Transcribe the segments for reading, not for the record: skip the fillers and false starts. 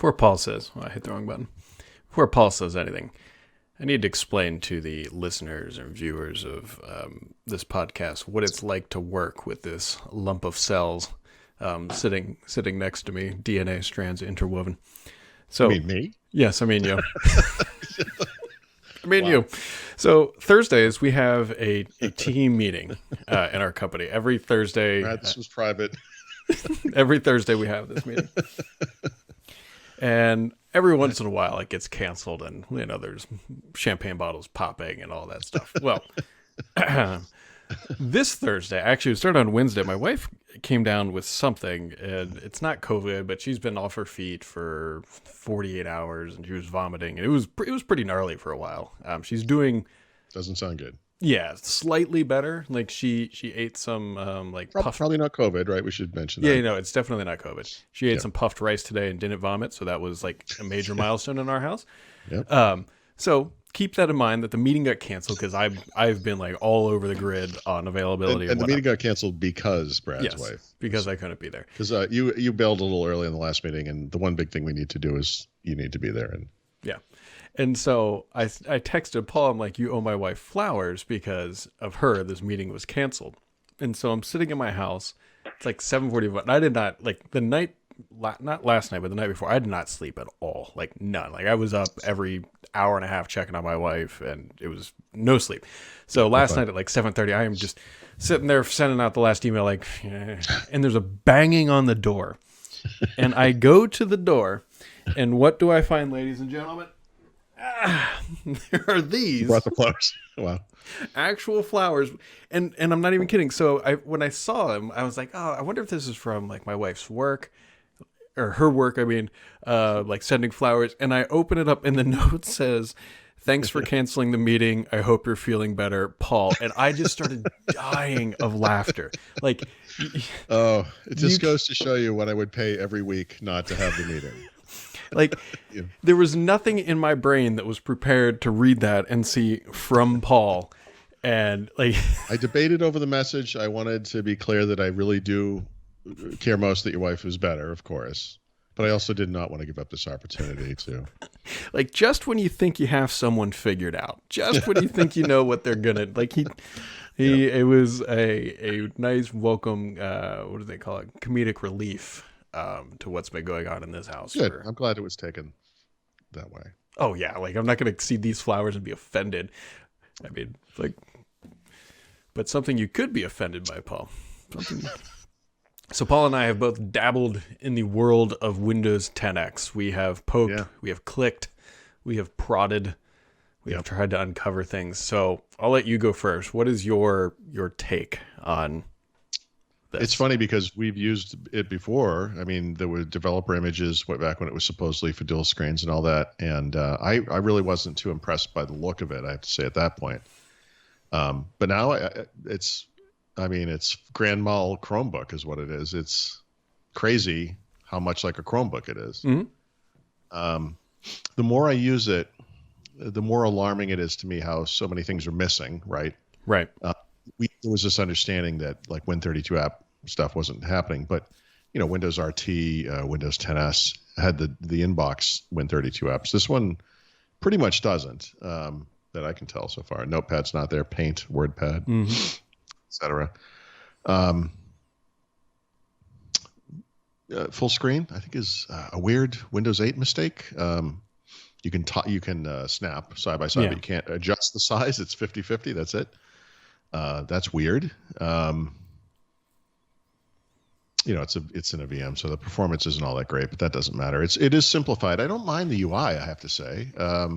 Before Paul says, I hit the wrong button. Before Paul says anything, I need to explain to the listeners and viewers of this podcast what it's like to work with this lump of cells sitting next to me, DNA strands interwoven. So, you mean me? Yes, I mean you. I mean you. So Thursdays we have a team meeting in our company. Every Thursday. This was private. Every Thursday we have this meeting. And every once in a while it gets canceled and, there's champagne bottles popping and all that stuff. Well, this Thursday, actually it started on Wednesday, my wife came down with something, and it's not COVID, but she's been off her feet for 48 hours and she was vomiting, and it was pretty gnarly for a while. She's doing... Doesn't sound good. Yeah, slightly better. Like she ate some puffed... Probably not COVID, right? We should mention that. Yeah, it's definitely not COVID. She ate some puffed rice today and didn't vomit, so that was like a major milestone in our house. Yep. So keep that in mind that the meeting got canceled because I've been like all over the grid on availability. And the meeting got canceled because Brad's wife. Because I couldn't be there. Because you bailed a little early in the last meeting, and the one big thing we need to do is you need to be there. And so I texted Paul, I'm like, you owe my wife flowers because of her. This meeting was canceled. And so I'm sitting in my house. It's like 7:41. I did not, not last night, but the night before, I did not sleep at all. Like none. Like I was up every hour and a half checking on my wife, and it was no sleep. So last night at like 7:30, I am just sitting there sending out the last email, and there's a banging on the door. And I go to the door, and what do I find, ladies and gentlemen? There are these. You brought the flowers. Wow. Actual flowers. And I'm not even kidding. So when I saw them, I was like, oh, I wonder if this is from like my wife's work or her work. I mean, like sending flowers. And I open it up and the note says, thanks for canceling the meeting. I hope you're feeling better, Paul. And I just started dying of laughter. Like, it just goes to show you what I would pay every week not to have the meeting. Like, there was nothing in my brain that was prepared to read that and see from Paul. And like, I debated over the message. I wanted to be clear that I really do care most that your wife is better, of course. But I also did not want to give up this opportunity to. Like, just when you think you have someone figured out, just when you think you know what they're gonna like, it was a nice welcome. What do they call it? Comedic relief. To what's been going on in this house. Good. I'm glad it was taken that way. Oh yeah, like I'm not going to see these flowers and be offended. I mean, like, but something you could be offended by, Paul. So Paul and I have both dabbled in the world of Windows 10X. We have poked, we have clicked, we have prodded, we have tried to uncover things. So I'll let you go first. What is your take on this? It's funny because we've used it before. I mean, there were developer images way back when it was supposedly for dual screens and all that. And I really wasn't too impressed by the look of it, I have to say, at that point. But now it's Grand Mal Chromebook is what it is. It's crazy how much like a Chromebook it is. Mm-hmm. The more I use it, the more alarming it is to me how so many things are missing, right? Right. There was this understanding that like Win32 app stuff wasn't happening, but Windows RT, Windows 10S had the inbox Win32 apps. This one pretty much doesn't, that I can tell so far. Notepad's not there, Paint, WordPad, etc. Full screen, I think, is a weird Windows 8 mistake. You can snap side by side, but you can't adjust the size. It's 50-50. That's it. That's weird. It's in a VM, so the performance isn't all that great, but that doesn't matter. It is simplified. I don't mind the UI, I have to say. I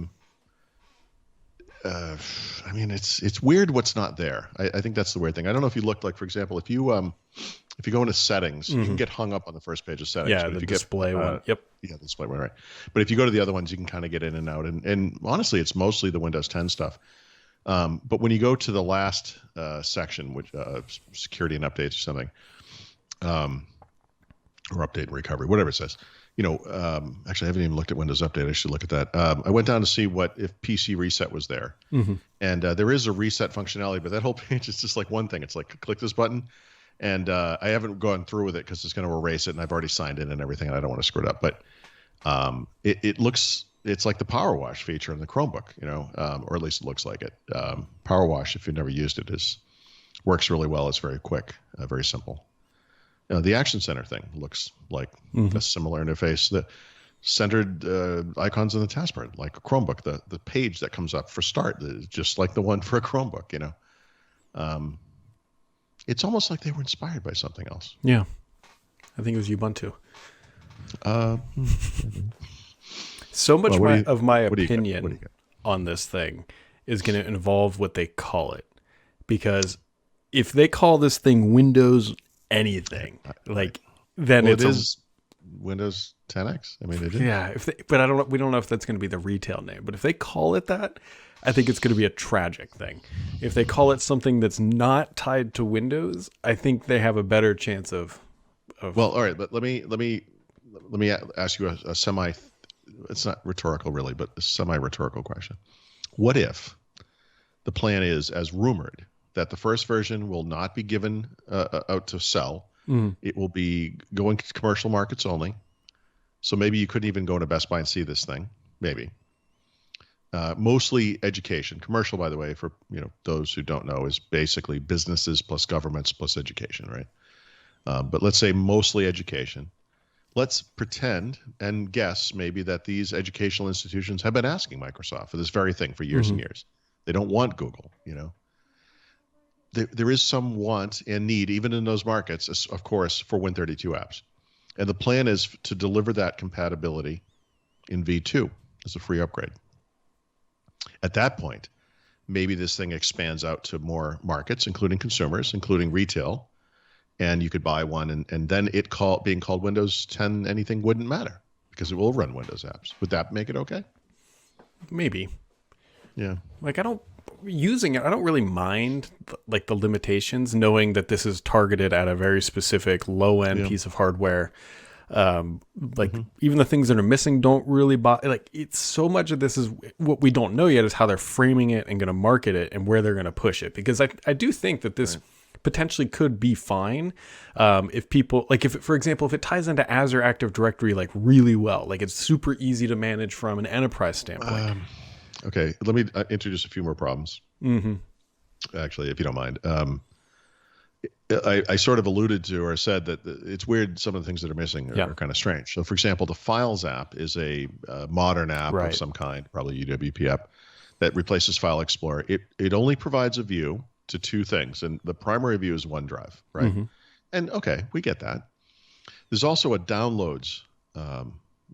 mean, it's weird what's not there. I think that's the weird thing. I don't know if you looked, like, for example, if you go into settings, you can get hung up on the first page of settings. Yeah, but the if you display one. Yep. Yeah, the display one, right. But if you go to the other ones, you can kind of get in and out. And honestly, it's mostly the Windows 10 stuff. But when you go to the last section, which security and updates or something, or update and recovery, whatever it says, actually I haven't even looked at Windows Update. I should look at that. I went down to see if PC reset was there, and there is a reset functionality, but that whole page is just like one thing. It's like click this button, and I haven't gone through with it because it's going to erase it, and I've already signed in and everything, and I don't want to screw it up. But It looks, it's like the Power Wash feature in the Chromebook, or at least it looks like it. Power Wash, if you've never used it, works really well. It's very quick, very simple. The Action Center thing looks like a similar interface. The centered icons in the taskbar, like a Chromebook. The page that comes up for start is just like the one for a Chromebook. It's almost like they were inspired by something else. Yeah, I think it was Ubuntu. So much of my opinion on this thing is going to involve what they call it, because if they call this thing Windows anything, then it is Windows 10X. I mean, it is. Yeah, but we don't know if that's going to be the retail name. But if they call it that, I think it's going to be a tragic thing. If they call it something that's not tied to Windows, I think they have a better chance of. Well, all right, but let me ask you a semi. It's not rhetorical, really, but a semi-rhetorical question. What if the plan is, as rumored, that the first version will not be given out to sell? It will be going to commercial markets only. So maybe you couldn't even go to Best Buy and see this thing. Maybe. Mostly education. Commercial, by the way, for those who don't know, is basically businesses plus governments plus education, right? But let's say mostly education. Let's pretend and guess maybe that these educational institutions have been asking Microsoft for this very thing for years and years. They don't want Google, There is some want and need, even in those markets, of course, for Win32 apps. And the plan is to deliver that compatibility in V2 as a free upgrade. At that point, maybe this thing expands out to more markets, including consumers, including retail, and you could buy one, and then being called Windows 10 anything wouldn't matter because it will run Windows apps. Would that make it okay? Maybe. Yeah. I don't really mind the limitations, knowing that this is targeted at a very specific low-end piece of hardware. Even the things that are missing don't really it's so much of this is what we don't know yet is how they're framing it and going to market it and where they're going to push it. Because I do think that this potentially could be fine if people for example, if it ties into Azure Active Directory really well, it's super easy to manage from an enterprise standpoint. Okay, let me introduce a few more problems. Actually, if you don't mind. I sort of alluded to or said that it's weird. Some of the things that are missing are kind of strange. So, for example, the Files app is a modern app of some kind, probably UWP app, that replaces File Explorer. It only provides a view to two things, and the primary view is OneDrive, right? And okay, we get that. There's also a Downloads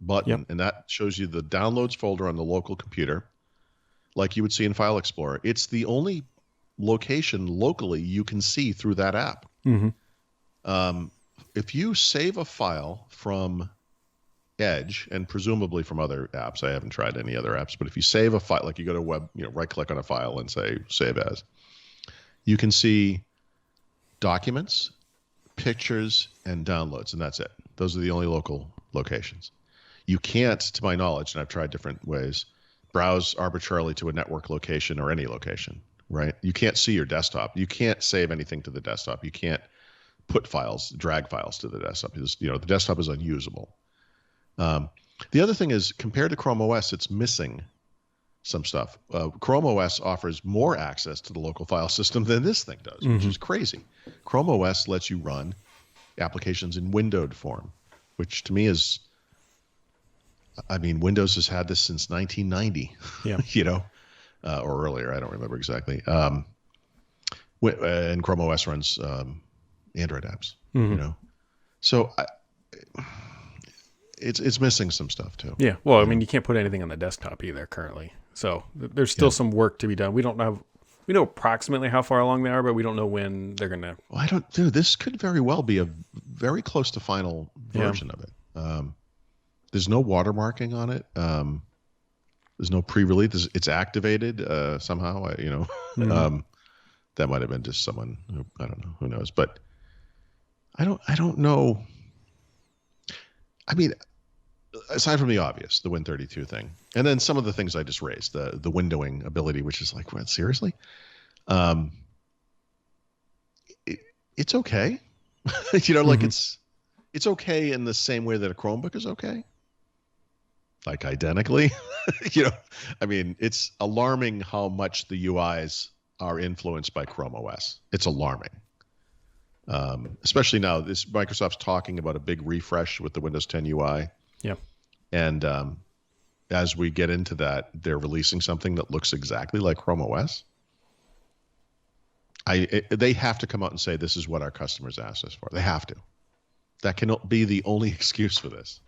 button, and that shows you the Downloads folder on the local computer, like you would see in File Explorer. It's the only location locally you can see through that app. If you save a file from Edge and presumably from other apps, I haven't tried any other apps, but if you save a file, like you go to web, right click on a file and say save as, you can see documents, pictures, and downloads, and that's it. Those are the only local locations. You can't, to my knowledge, and I've tried different ways, browse arbitrarily to a network location or any location. Right? You can't see your desktop. You can't save anything to the desktop. You can't put files, drag files to the desktop. The desktop is unusable. The other thing is, compared to Chrome OS, it's missing some stuff. Chrome OS offers more access to the local file system than this thing does, which is crazy. Chrome OS lets you run applications in windowed form, which to me is, Windows has had this since 1990. Yeah. Or earlier, I don't remember exactly. And Chrome OS runs Android apps. So it's missing some stuff too. Yeah. Well, you can't put anything on the desktop either currently. So there's still some work to be done. We know approximately how far along they are, but we don't know when they're gonna. Well, this could very well be a very close to final version of it. There's no watermarking on it. There's no pre-release. It's activated somehow. That might have been just someone who, I don't know. Who knows? But I don't know. Aside from the obvious, the Win32 thing, and then some of the things I just raised, the windowing ability, which is what, seriously? It's okay. It's okay in the same way that a Chromebook is okay. like identically. you know, I mean, it's alarming how much the UIs are influenced by Chrome OS. It's alarming. Especially now, this Microsoft's talking about a big refresh with the Windows 10 UI. Yeah. And as we get into that, they're releasing something that looks exactly like Chrome OS. They have to come out and say, this is what our customers asked us for. They have to. That cannot be the only excuse for this.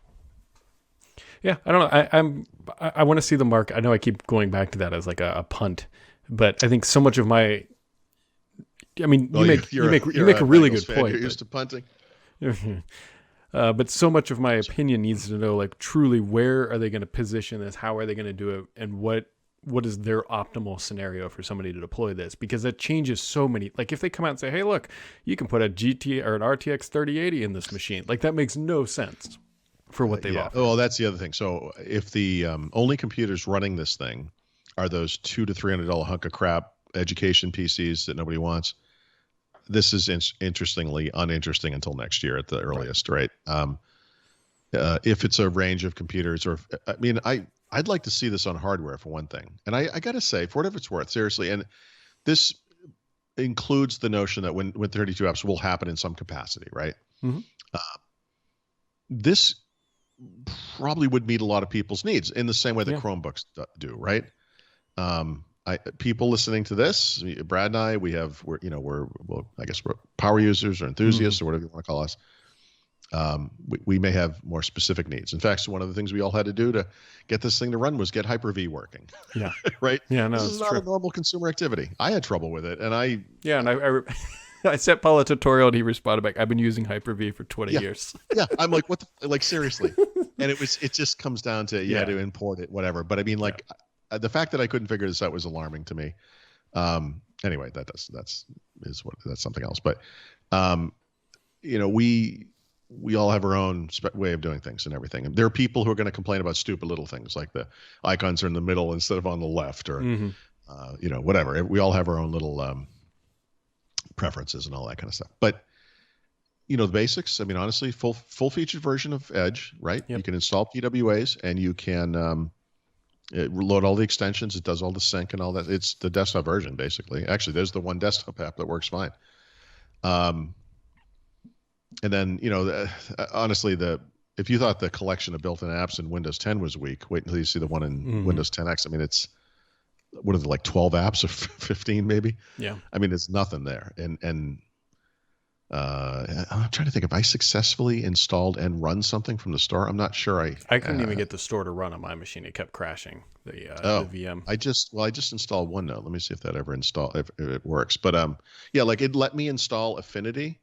Yeah, I don't know. I want to see the market. I know I keep going back to that as like a punt, but I think so much of my, I mean, you make a really good point. You're used to punting. But so much of my opinion needs to know, like, truly, where are they going to position this? How are they going to do it? And what is their optimal scenario for somebody to deploy this? Because that changes so many. Like, if they come out and say, hey, look, you can put a GT or an RTX 3080 in this machine, like, that makes no sense for what they've offered. Oh, that's the other thing. So if the only computers running this thing are those $200 to $300 hunk of crap education PCs that nobody wants, this is interestingly uninteresting until next year at the earliest, right? If it's a range of computers, or I mean, I'd like to see this on hardware for one thing. And I got to say, for whatever it's worth, seriously, and this includes the notion that when 32 apps will happen in some capacity, right? Mm-hmm. This probably would meet a lot of people's needs in the same way that Chromebooks do, right? People listening to this, Brad and I, we're power users or enthusiasts or whatever you want to call us. We may have more specific needs. In fact, one of the things we all had to do to get this thing to run was get Hyper-V working. Yeah. Right? Yeah, no, this is not a normal consumer activity. I had trouble with it, and I sent Paul a tutorial and he responded back, I've been using Hyper-V for 20 years. Yeah. I'm like, what like seriously. And it just comes down to, to import it, whatever. But I mean, like the fact that I couldn't figure this out was alarming to me. Anyway, that's something else. But, we all have our own way of doing things and everything. And there are people who are going to complain about stupid little things like the icons are in the middle instead of on the left or, whatever. We all have our own little preferences and all that kind of stuff. But, the basics, I mean, honestly, full-featured version of Edge, right? Yep. You can install PWAs and you can load all the extensions. It does all the sync and all that. It's the desktop version, basically. Actually, there's the one desktop app that works fine. And then, honestly, if you thought the collection of built-in apps in Windows 10 was weak, wait until you see the one in Windows 10X. I mean, it's, what are they, like 12 apps or 15 maybe? Yeah. I mean, it's nothing there. And I'm trying to think if I successfully installed and run something from the store. I'm not sure. I couldn't even get the store to run on my machine. It kept crashing the VM. I just installed OneNote. Let me see if that ever if it works. But like it let me install Affinity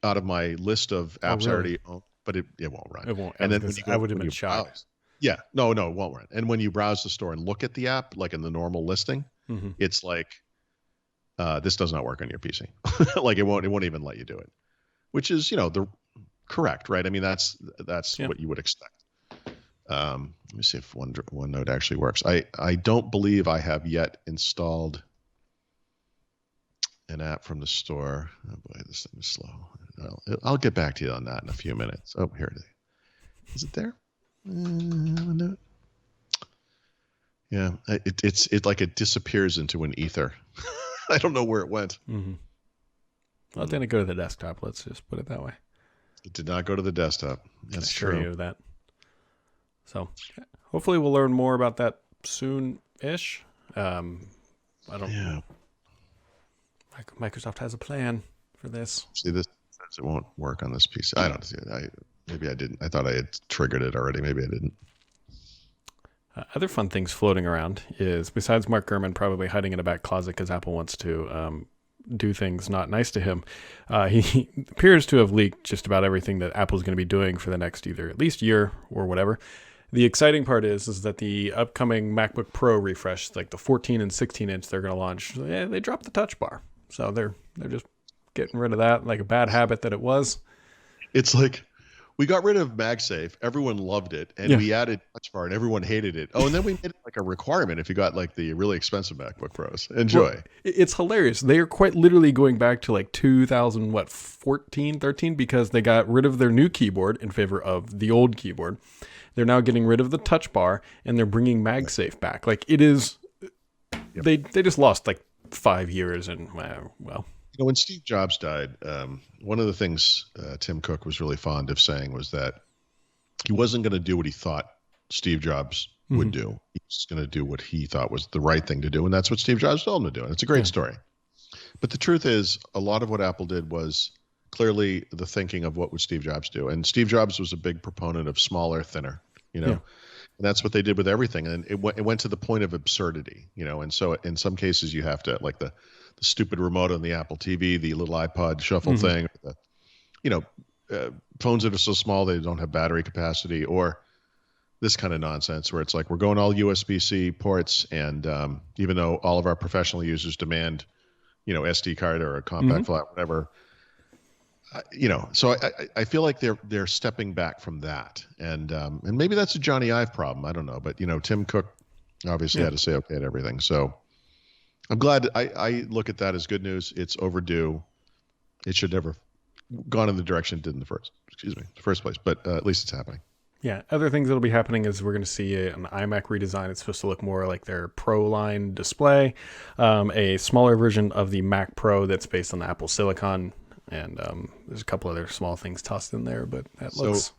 out of my list of apps I already own, but it won't run. It won't. And then I would have been shocked. No, it won't run. And when you browse the store and look at the app, like in the normal listing, it's like, this does not work on your PC. Like it won't even let you do it, which is, the correct, right? I mean, that's what you would expect. Let me see if OneNote actually works. I don't believe I have yet installed an app from the store. Oh boy, this thing is slow. I'll get back to you on that in a few minutes. Oh, here it is. Is it there? OneNote. Yeah, it's like it disappears into an ether. I don't know where it went. Mm-hmm. Well, it didn't go to the desktop. Let's just put it that way. It did not go to the desktop. That's true. You of that. So hopefully we'll learn more about that soon-ish. I don't know. Microsoft has a plan for this. See, this says it won't work on this PC. I don't see it. Maybe I didn't. I thought I had triggered it already. Maybe I didn't. Other fun things floating around is, besides Mark Gurman probably hiding in a back closet because Apple wants to do things not nice to him, he appears to have leaked just about everything that Apple's going to be doing for the next either at least year or whatever. The exciting part is that the upcoming MacBook Pro refresh, like the 14 and 16 inch they're going to launch, they dropped the touch bar. So they're just getting rid of that, like a bad habit that it was. It's like, we got rid of MagSafe. Everyone loved it, and Yeah. we added Touch Bar, and everyone hated it. Oh, and then we made it like a requirement if you got like the really expensive MacBook Pros. Enjoy. Well, it's hilarious. They are quite literally going back to like 2000, what, 14, 13, because they got rid of their new keyboard in favor of the old keyboard. They're now getting rid of the Touch Bar, and they're bringing MagSafe back. Like, it is, they just lost like 5 years, and well. When Steve Jobs died, one of the things Tim Cook was really fond of saying was that he wasn't going to do what he thought Steve Jobs would do. He was going to do what he thought was the right thing to do, and that's what Steve Jobs told him to do. And it's a great story. But the truth is, a lot of what Apple did was clearly the thinking of what would Steve Jobs do. And Steve Jobs was a big proponent of smaller, thinner, and that's what they did with everything. And it went to the point of absurdity, and so in some cases you have to, like the stupid remote on the Apple TV, the little iPod shuffle thing, phones that are so small they don't have battery capacity, or this kind of nonsense where it's like we're going all USB-C ports, and even though all of our professional users demand, SD card or a compact flat, whatever, so I feel like they're stepping back from that, and maybe that's a Johnny Ive problem. I don't know, but Tim Cook obviously had to say okay to everything, so. I'm glad. I look at that as good news. It's overdue. It should never gone in the direction it did in the first place. But at least it's happening. Yeah. Other things that'll be happening is we're going to see an iMac redesign. It's supposed to look more like their Pro line display, a smaller version of the Mac Pro that's based on the Apple Silicon, and there's a couple other small things tossed in there. But that looks.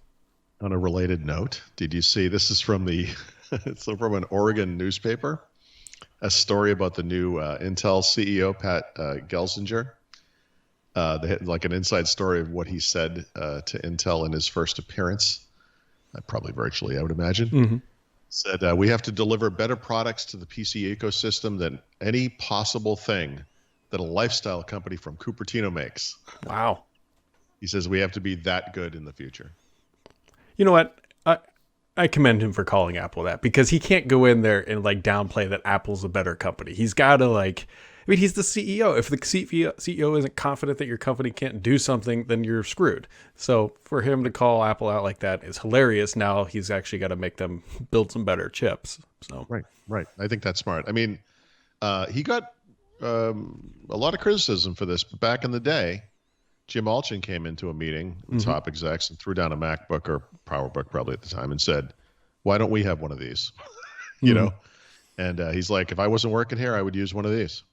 On a related note, did you see? This is from it's from an Oregon newspaper. A story about the new Intel CEO, Pat Gelsinger. They had like an inside story of what he said to Intel in his first appearance, probably virtually, I would imagine. Said, we have to deliver better products to the PC ecosystem than any possible thing that a lifestyle company from Cupertino makes. Wow. He says we have to be that good in the future. You know what? I commend him for calling Apple that, because he can't go in there and like downplay that Apple's a better company. He's got to he's the CEO. If the CEO isn't confident that your company can't do something, then you're screwed. So for him to call Apple out like that is hilarious. Now he's actually got to make them build some better chips. So Right. I think that's smart. I mean, he got a lot of criticism for this, but back in the day, Jim Alchin came into a meeting with top execs and threw down a MacBook or PowerBook probably at the time and said, why don't we have one of these? And he's like, if I wasn't working here, I would use one of these.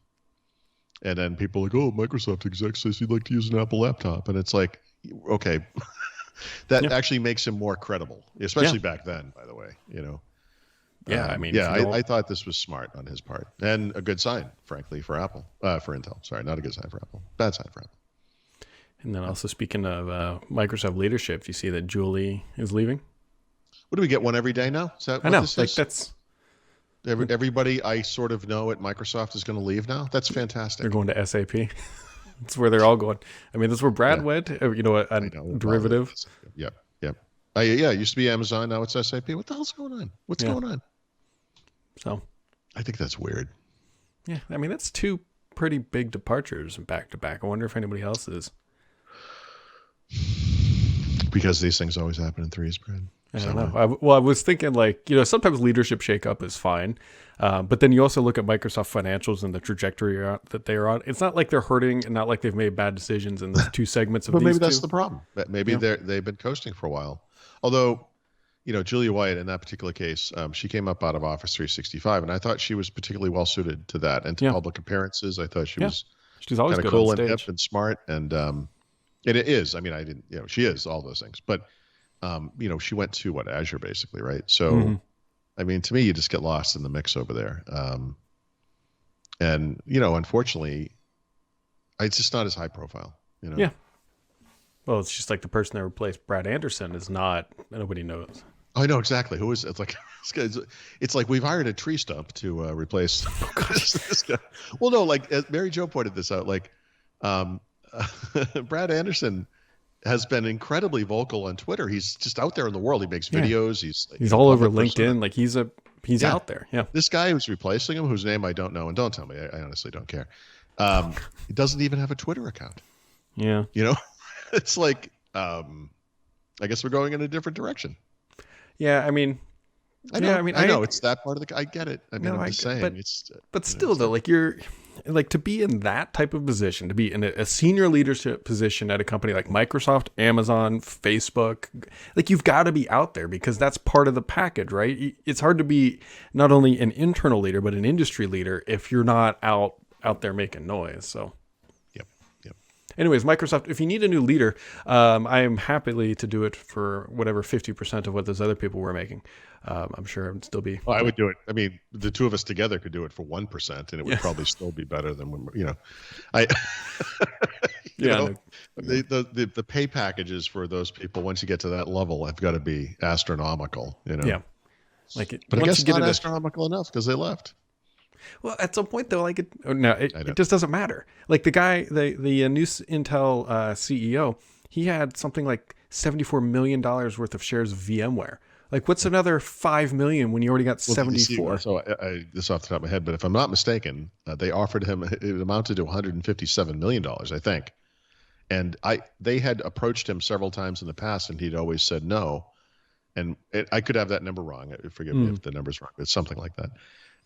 And then people are like, oh, Microsoft exec says he'd like to use an Apple laptop. And it's like, okay, that actually makes him more credible, especially back then, by the way, I thought this was smart on his part and a good sign, frankly, for Apple, for Intel. Sorry, not a good sign for Apple. Bad sign for Apple. And then also speaking of Microsoft leadership, you see that Julie is leaving. What do we get, one every day now? Is that what this is? That's everybody I sort of know at Microsoft is going to leave now. That's fantastic. They're going to SAP. That's where they're all going. I mean, that's where Brad went. A derivative. Yep. It used to be Amazon. Now it's SAP. What the hell's going on? What's going on? So, I think that's weird. Yeah, I mean, that's two pretty big departures back to back. I wonder if anybody else is. Because these things always happen in threes, Brad. I don't know. I was thinking sometimes leadership shakeup is fine. But then you also look at Microsoft financials and the trajectory that they're on. It's not like they're hurting and not like they've made bad decisions in the two segments of but these maybe that's two. the problem. Maybe they've been coasting for a while. Although, Julia White in that particular case, she came up out of Office 365, and I thought she was particularly well suited to that and to public appearances. I thought she's always kind good of cool on and stage. hip and smart, and it is. I mean, she is all those things, but she went to Azure basically, right? So, I mean, to me, you just get lost in the mix over there. And unfortunately, it's just not as high profile. Yeah. Well, it's just like the person that replaced Brad Anderson is not. Nobody knows. I know exactly who is. It's like it's like we've hired a tree stump to replace this guy. Well, no, like as Mary Jo pointed this out, like Brad Anderson has been incredibly vocal on Twitter. He's just out there in the world. He makes videos. He's all over LinkedIn. Like he's out there. Yeah. This guy who's replacing him, whose name I don't know, and don't tell me, I honestly don't care. He doesn't even have a Twitter account. Yeah. It's like, I guess we're going in a different direction. Yeah, I mean, I know. yeah, I mean, I know it's that part of the. I get it. I mean, no, I'm just saying it's. but still though, like you're like to be in that type of position, to be in a senior leadership position at a company like Microsoft, Amazon, Facebook, like you've got to be out there because that's part of the package, right? It's hard to be not only an internal leader but an industry leader if you're not out there making noise. So Yep. Yep. anyways, Microsoft, if you need a new leader, I am happily to do it for whatever 50% of what those other people were making. I'm sure it would still be. Well, I would do it. I mean, the two of us together could do it for 1%, and it would probably still be better than when I. you Yeah, know, the pay packages for those people once you get to that level have got to be astronomical. Yeah, like it, but I once guess you get not it, astronomical enough because they left. well, at some point though, like it just doesn't matter. Like the guy, the new Intel CEO, he had something like $74 million worth of shares of VMware. Like, what's another 5 million when you already got 74? So this off the top of my head, but if I'm not mistaken, they offered him, it amounted to $157 million, I think. And they had approached him several times in the past, and he'd always said no. And I could have that number wrong. Forgive me if the number's wrong, but it's something like that.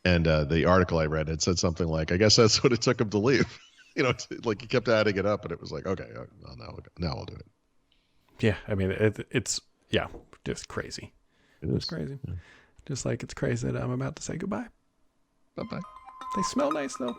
And the article I read had said something like, I guess that's what it took him to leave. Like he kept adding it up, and it was like, okay, now I'll do it. Yeah, I mean, it's just crazy. It's crazy. Yeah. Just like it's crazy that I'm about to say goodbye. Bye-bye. They smell nice, though.